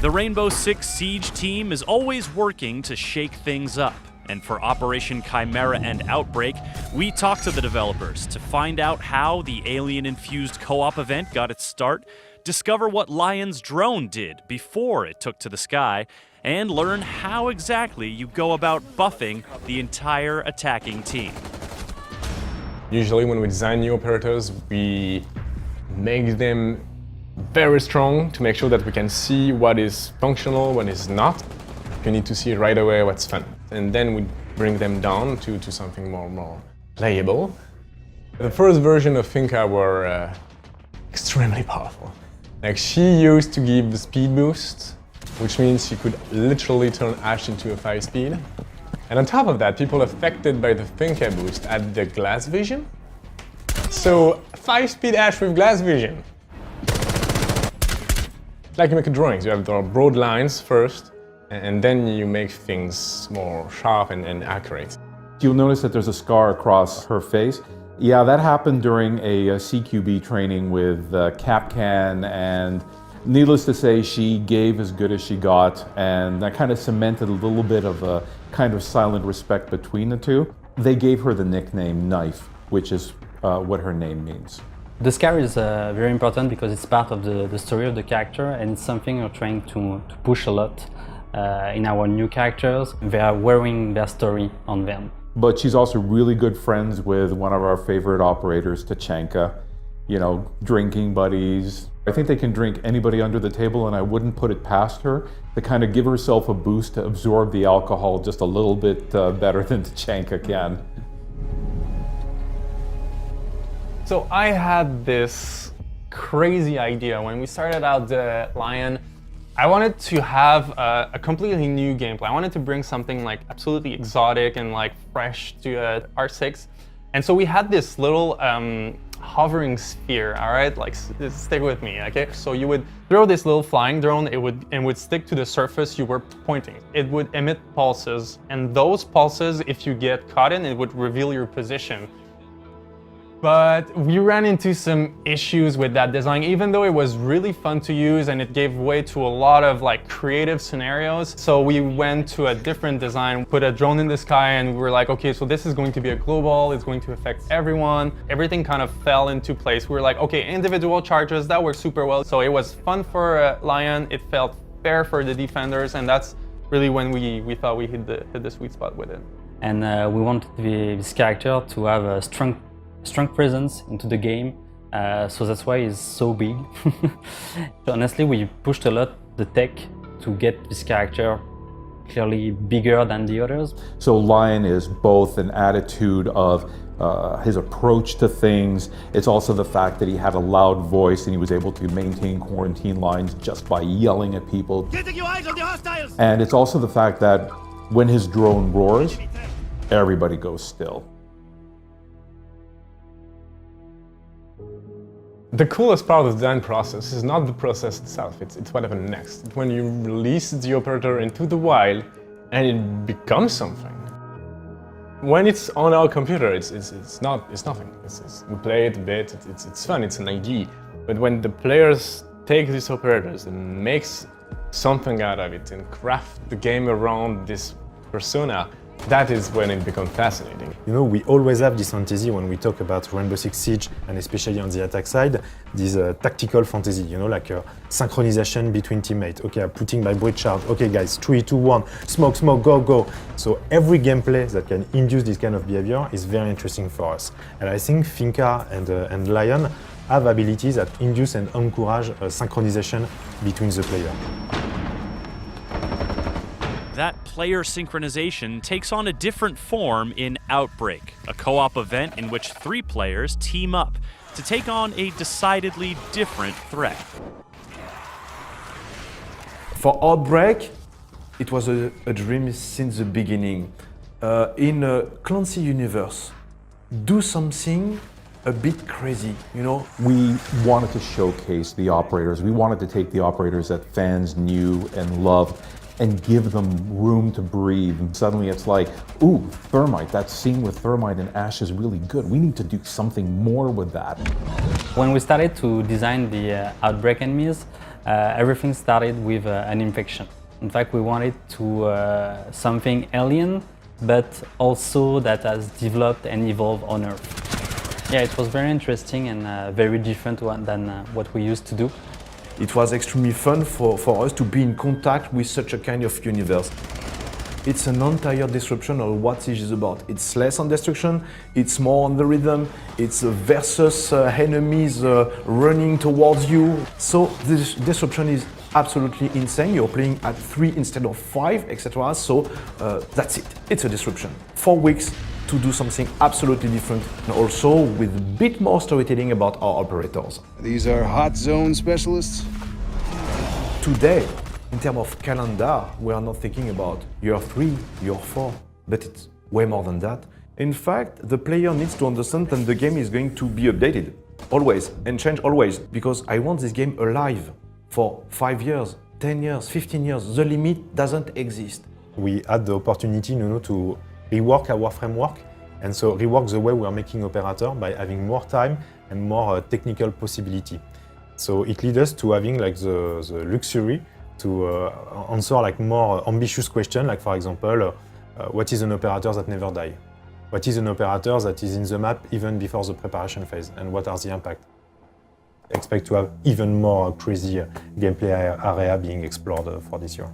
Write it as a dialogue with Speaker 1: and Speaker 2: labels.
Speaker 1: The Rainbow Six Siege team is always working to shake things up. And for Operation Chimera and Outbreak, we talked to the developers to find out how the alien-infused co-op event got its start, discover what Lion's drone did before it took to the sky, and learn how exactly you go about buffing the entire attacking team.
Speaker 2: Usually when we design new operators, we make them very strong to make sure that we can see what is functional, what is not. You need to see right away what's fun. And then we bring them down to something more playable. The first version of Finka were extremely powerful. Like, she used to give the speed boost, which means she could literally turn Ash into a 5-speed. And on top of that, people affected by the Finka boost had the glass vision. So 5-speed Ash with glass vision. Like you make drawings, you have the broad lines first, and then you make things more sharp and accurate.
Speaker 3: You'll notice that there's a scar across her face. Yeah, that happened during a CQB training with Capcan, and needless to say, she gave as good as she got, and that kind of cemented a little bit of a kind of silent respect between the two. They gave her the nickname Knife, which is what her name means.
Speaker 4: The scar is very important because it's part of the story of the character, and it's something we're trying to push a lot in our new characters. They are wearing their story on them.
Speaker 3: But she's also really good friends with one of our favorite operators, Tachanka. You know, drinking buddies. I think they can drink anybody under the table, and I wouldn't put it past her to kind of give herself a boost to absorb the alcohol just a little bit better than Tachanka can.
Speaker 2: So I had this crazy idea when we started out the Lion. I wanted to have a completely new gameplay. I wanted to bring something like absolutely exotic and like fresh to R6. And so we had this little hovering sphere, all right? Like, stick with me, okay? So you would throw this little flying drone, it would stick to the surface you were pointing. It would emit pulses, and those pulses, if you get caught in, it would reveal your position. But we ran into some issues with that design, even though it was really fun to use and it gave way to a lot of like creative scenarios. So we went to a different design, put a drone in the sky, and we were like, okay, so this is going to be a global, it's going to affect everyone. Everything kind of fell into place. We were like, okay, individual charges, that worked super well. So it was fun for Lion, it felt fair for the defenders, and that's really when we thought we hit the sweet spot with it.
Speaker 4: And we wanted this character to have a strong presence into the game, so that's why it's so big. Honestly, we pushed a lot the tech to get this character clearly bigger than the others.
Speaker 3: So Lion is both an attitude of his approach to things. It's also the fact that he had a loud voice and he was able to maintain quarantine lines just by yelling at people.
Speaker 5: Getting your eyes on the hostiles!
Speaker 3: And it's also the fact that when his drone roars, everybody goes still.
Speaker 2: The coolest part of the design process is not the process itself, it's what happens next. It's when you release the operator into the wild and it becomes something. When it's on our computer, it's nothing. We play it a bit, it's fun, it's an idea. But when the players take these operators and makes something out of it and craft the game around this persona, that is when it becomes fascinating.
Speaker 6: You know, we always have this fantasy when we talk about Rainbow Six Siege, and especially on the attack side, this tactical fantasy, you know, like synchronization between teammates. Okay, I'm putting my breach shard. Okay, guys, 3, 2, 1, smoke, smoke, go, go. So every gameplay that can induce this kind of behavior is very interesting for us. And I think Finka and Lion have abilities that induce and encourage synchronization between the players.
Speaker 1: That player synchronization takes on a different form in Outbreak, a co-op event in which 3 players team up to take on a decidedly different threat.
Speaker 7: For Outbreak, it was a dream since the beginning. In a Clancy universe, do something a bit crazy, you know?
Speaker 3: We wanted to showcase the operators. We wanted to take the operators that fans knew and loved and give them room to breathe. And suddenly it's like, ooh, Thermite, that scene with Thermite and Ash is really good. We need to do something more with that.
Speaker 4: When we started to design the Outbreak enemies, everything started with an infection. In fact, we wanted to something alien, but also that has developed and evolved on Earth. Yeah, it was very interesting and very different than what we used to do.
Speaker 7: It was extremely fun for us to be in contact with such a kind of universe. It's an entire disruption of what Siege is about. It's less on destruction, it's more on the rhythm, it's versus enemies running towards you. So this disruption is absolutely insane. You're playing at 3 instead of 5, etc. So that's it. It's a disruption. 4 weeks to do something absolutely different, and also with a bit more storytelling about our operators.
Speaker 5: These are hot zone specialists?
Speaker 7: Today, in terms of calendar, we are not thinking about year 3, year 4, but it's way more than that. In fact, the player needs to understand that the game is going to be updated, always, and change always, because I want this game alive for 5 years, 10 years, 15 years. The limit doesn't exist.
Speaker 6: We had the opportunity, to rework our framework, and so rework the way we are making Operator by having more time and more technical possibility. So it leads us to having like the luxury to answer like more ambitious questions, like for example, what is an operator that never die? What is an operator that is in the map even before the preparation phase, and what are the impact? Expect to have even more crazy gameplay area being explored for this year.